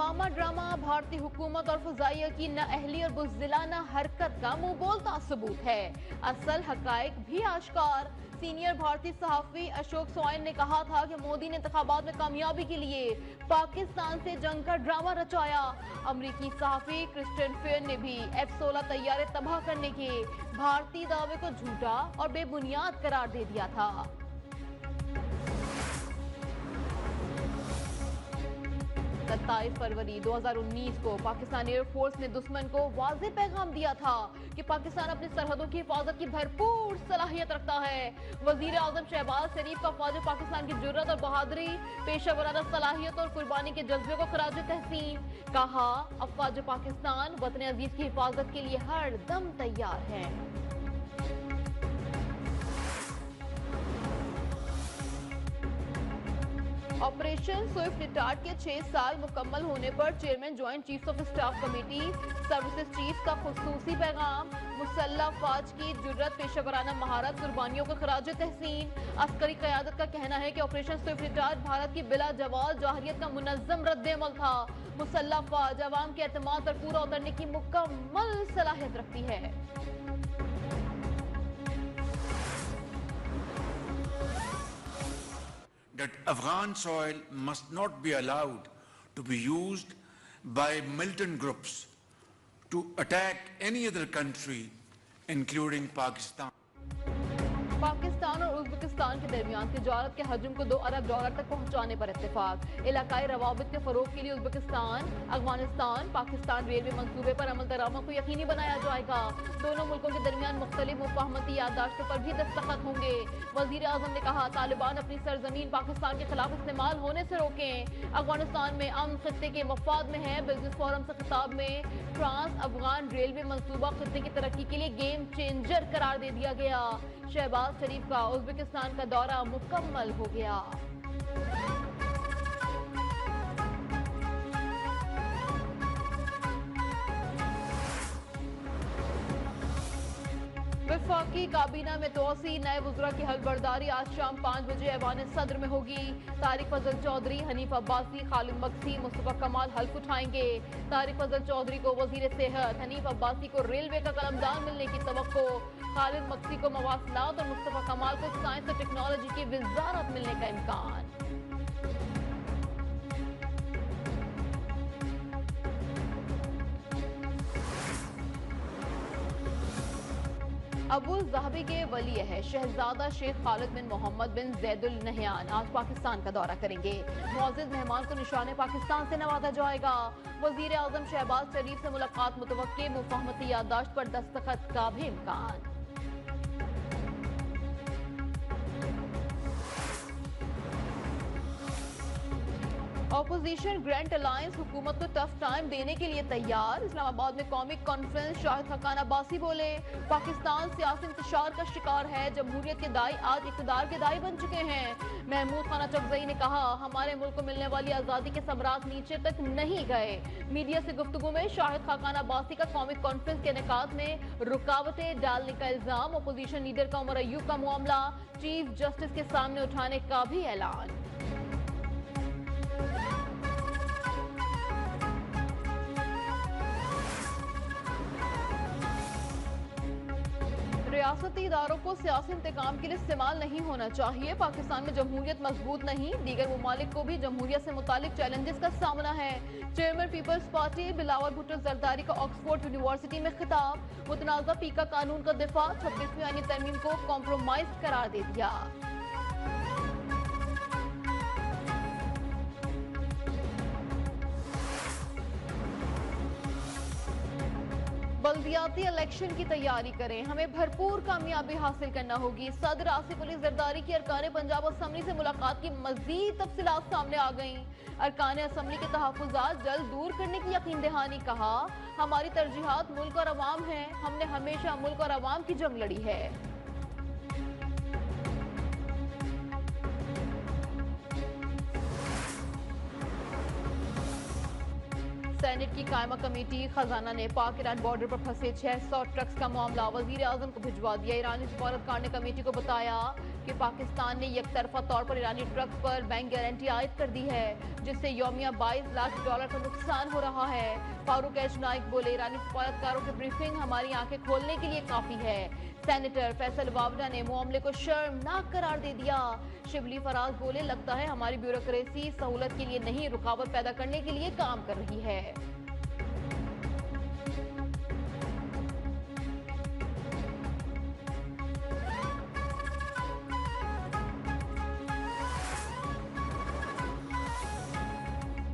Pulwama drama भारतीय हुकूमत और फजाइया की नाअहली और बुज़दिलाना हरकत का मुंह बोलता सबूत है। असल हकायक भी आश्कार। सीनियर भारतीय सहाफ़ी अशोक सोइन ने कहा था कि मोदी ने इंतखाबात में कामयाबी के लिए पाकिस्तान से जंग का ड्रामा रचाया। अमरीकी सहाफ़ी क्रिस्टियन फेयर ने भी F-16 तैयारे तबाह करने के भारतीय दावे को झूठा और बेबुनियाद करार दे दिया था। 27 फरवरी 2019 को पाकिस्तानी एयरफोर्स ने दुश्मन को वाज़ेह पैगाम दिया था कि पाकिस्तान अपनी सरहदों की हिफाजत की भरपूर सलाहियत रखता है। वजीर आजम शहबाज शरीफ का अफवाज पाकिस्तान की जुर्रत और बहादुरी, पेशा वराना सलाहियत और कुर्बानी के जज्बे को खराज तहसीन। कहा, अफवाज पाकिस्तान वतन अजीज की हिफाजत के लिए हर दम तैयार है। ऑपरेशन स्विफ्ट रिटार्ड के 6 साल मुकम्मल होने पर chairman joint chiefs of staff committee services chief का खुसूसी पैगाम। मुसल्लह अफवाज की जुर्रत, पेशा वराना महारत, कुर्बानियों को खराज तहसीन। अस्करी क़यादत का कहना है कि ऑपरेशन स्विफ्ट रिटार्ड भारत की बिला जवाल जाहिरियत का मुनज़्ज़म रद्द-ए-अमल था। मुसल्लह अफवाज अवाम के एतमाद पर पूरा उतरने की मुकम्मल सलाहियत रखती है। That Afghan soil must not be allowed to be used by militant groups to attack any other country, including Pakistan. Pakistan और उज़्बेकिस्तान के दरमियान तिजारत के हजम को $2 अरब तक पहुंचाने पर इत्तेफाक। इलाकाई रवाबित के फरोग के लिए उज़्बेकिस्तान अफगानिस्तान पाकिस्तान रेलवे मंसूबे पर अमल दरामद को यकीनी बनाया जाएगा। दोनों मुल्कों के दरमियान मुख्तलिफ मुफाहमती याददाश्तों पर भी दस्तखत होंगे। वज़ीर आज़म ने कहा, तालिबान अपनी सरजमीन पाकिस्तान के खिलाफ इस्तेमाल होने से रोकें। अफगानिस्तान में अमन खित्ते के मफाद में है। बिजनेस फोरम से खिताब में ट्रांस अफगान रेलवे मंसूबा खित्ते की तरक्की के लिए गेम चेंजर करार दे दिया गया। शहबाज शरीफ का उज़्बेकिस्तान का दौरा मुकम्मल हो गया। वफाकी काबीना में तोसी, नए वज़रा की हलबरदारी आज शाम 5 बजे ऐवान सदर में होगी। तारिक फजल चौधरी, हनीफ अब्बासी, खालिद मक्सी, मुस्तफा कमाल हल्फ उठाएंगे। तारिक फजल चौधरी को वजीर सेहत, हनीफ अब्बासी को रेलवे का कलमदान मिलने की तवक्को, खालिद मक्सी को मवासलात और मुस्तफा कमाल को साइंस और टेक्नोलॉजी की वजारत मिलने का इम्कान। अबुल ज़हबी के वली है शहजादा शेख खालिद बिन मोहम्मद बिन जैदुल नहयान आज पाकिस्तान का दौरा करेंगे। मुअज़्ज़िज़ मेहमान को निशाने पाकिस्तान से नवाजा जाएगा। वज़ीर आज़म शहबाज शरीफ से मुलाकात मुतवक्के, मुफाहमती याददाश्त पर दस्तखत का भी इम्कान। ऑपोजिशन ग्रैंड अलायंस हुकूमत को टफ टाइम देने के लिए तैयार। इस्लामाबाद में कॉमिक कॉन्फ्रेंस, शाहिद हक्कान अब्बासी बोले, पाकिस्तान सियासी इंतशार का शिकार है। जमहूरियत के दाई आज इक़्तिदार के दाई बन चुके हैं। महमूद खान चकज़ई ने कहा, हमारे मुल्क को मिलने वाली आज़ादी के सम्राट नीचे तक नहीं गए। मीडिया से गुफ्तगू में शाहिद हक्कान अब्बासी का कॉमिक कॉन्फ्रेंस के इनेकाद में रुकावटें डालने का इल्जाम। अपोजिशन लीडर का उमर अय्यूब का मामला चीफ जस्टिस के सामने उठाने का भी ऐलान। रियासती इदारों को सियासी इंतकाम के लिए इस्तेमाल नहीं होना चाहिए। पाकिस्तान में जमहूरियत मजबूत नहीं, दीगर ममालिक को भी जमहूरियत से मुतालिक चैलेंजेस का सामना है। Chairman peoples party Bilawal Bhutto Zardari का ऑक्सफोर्ड यूनिवर्सिटी में खिताब। मुतनाज़ा पीका कानून का दिफा, 26वीं आईनी तरमीम को कॉम्प्रोमाइज करार दे दिया। बल्दियाती इलेक्शन की तैयारी करें, हमें भरपूर कामयाबी हासिल करना होगी। सदर आसिफ अली जरदारी की अरकान पंजाब असम्बली से मुलाकात की मजीद तफसीलात सामने आ गईं। अरकान असम्बली के तहफ़्फ़ुज़ात जल्द दूर करने की यकीन दहानी। कहा, हमारी तरजीहात मुल्क और अवाम हैं, हमने हमेशा मुल्क और अवाम की जंग लड़ी है। सेनेट की कायमा कमेटी खजाना ने पाक ईरान बॉर्डर पर फंसे 600 ट्रक्स का मामला वजीर आजम को भिजवा दिया। ईरानी सफारतकार ने कमेटी को बताया कि पाकिस्तान ने यकतरफा तौर पर ईरानी ट्रक पर बैंक गारंटी आयद कर दी है, जिससे यौमिया $22 लाख का नुकसान हो रहा है। फारूक एच नाइक बोले, ईरानी सफारतकारों की ब्रीफिंग हमारी आंखें खोलने के लिए काफी है। सेनेटर फैसल वावडा ने मामले को शर्मनाक करार दे दिया। शिबली फराज बोले, लगता है हमारी ब्यूरोक्रेसी सहूलत के लिए नहीं, रुकावट पैदा करने के लिए काम कर रही है।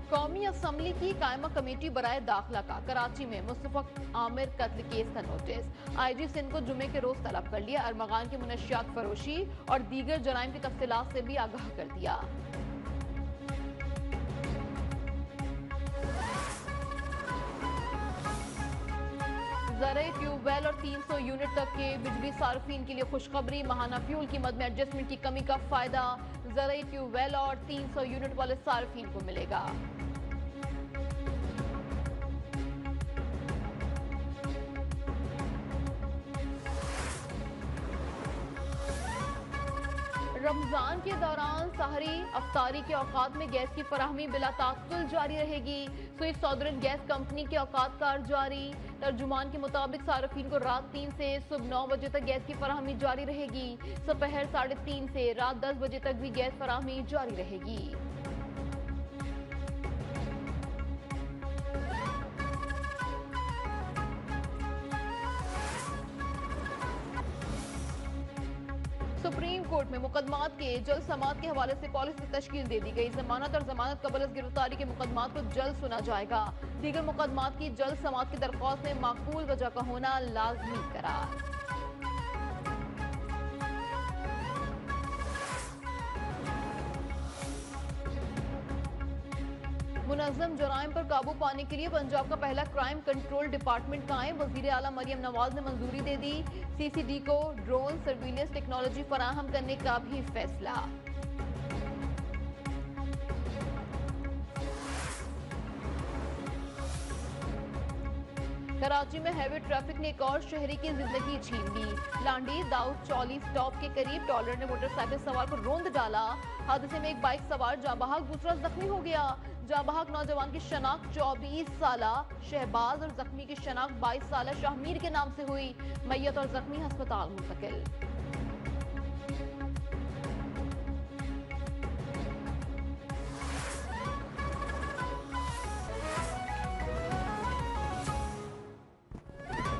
कौमी असम्बली की कायमा कमेटी बराए दाखिला का कराची में मुस्तफा आमिर कत्ल केस का नोटिस। आईजी सिंध को जुमे के रोज तलब कर लिया। अरमगान की मुनशियात फरोशी और दीगर जराइम की तफसीलात से भी आगाह कर दिया। ज़राई ट्यूबवेल और 300 यूनिट तक के बिजली सार्फिन के लिए खुशखबरी। माहाना फ्यूल कीमत में एडजस्टमेंट की कमी का फायदा ज़राई ट्यूबवेल और 300 यूनिट वाले सार्फिन को मिलेगा। रमजान के दौरान सहरी अफ्तारी के औकात में गैस की फराहमी बिला ताकुल जारी रहेगी। स्विस सॉदरन गैस कंपनी के औकात कार जारी। तर्जुमान के मुताबिक सार्फिन को रात 3 से सुबह 9 बजे तक गैस की फराहमी जारी रहेगी। दोपहर 3:30 से रात 10 बजे तक भी गैस फराहमी जारी रहेगी। सुप्रीम कोर्ट में मुकदमात के जल्द समाअत के हवाले से पॉलिसी तश्कील दे दी गई। जमानत और जमानत कबल अज़ गिरफ्तारी के मुकदमात को जल्द सुना जाएगा। दीगर मुकदमात की जल्द समाअत की दरख्वास्त में माकूल वजह का होना लाजमी करार। मुनज़्ज़म जराइम पर काबू पाने के लिए पंजाब का पहला क्राइम कंट्रोल डिपार्टमेंट कायम। वज़ीर आला मरियम नवाज ने मंजूरी दे दी। CCD को ड्रोन सर्विलेंस टेक्नोलॉजी फराहम करने का भी फैसला। कराची में हैवी ट्रैफिक ने एक और शहरी की जिंदगी छीन ली। लांडी दाऊद चौली स्टॉप के करीब टॉलर ने मोटरसाइकिल सवार को रोंद डाला। हादसे में एक बाइक सवार जांबाहक दूसरा जख्मी हो गया। जांबाहक नौजवान की शनाख्त 24 साला शहबाज और जख्मी की शनाख्त 22 साला शाहमीर के नाम से हुई। मैयत और जख्मी अस्पताल मुंतकिल।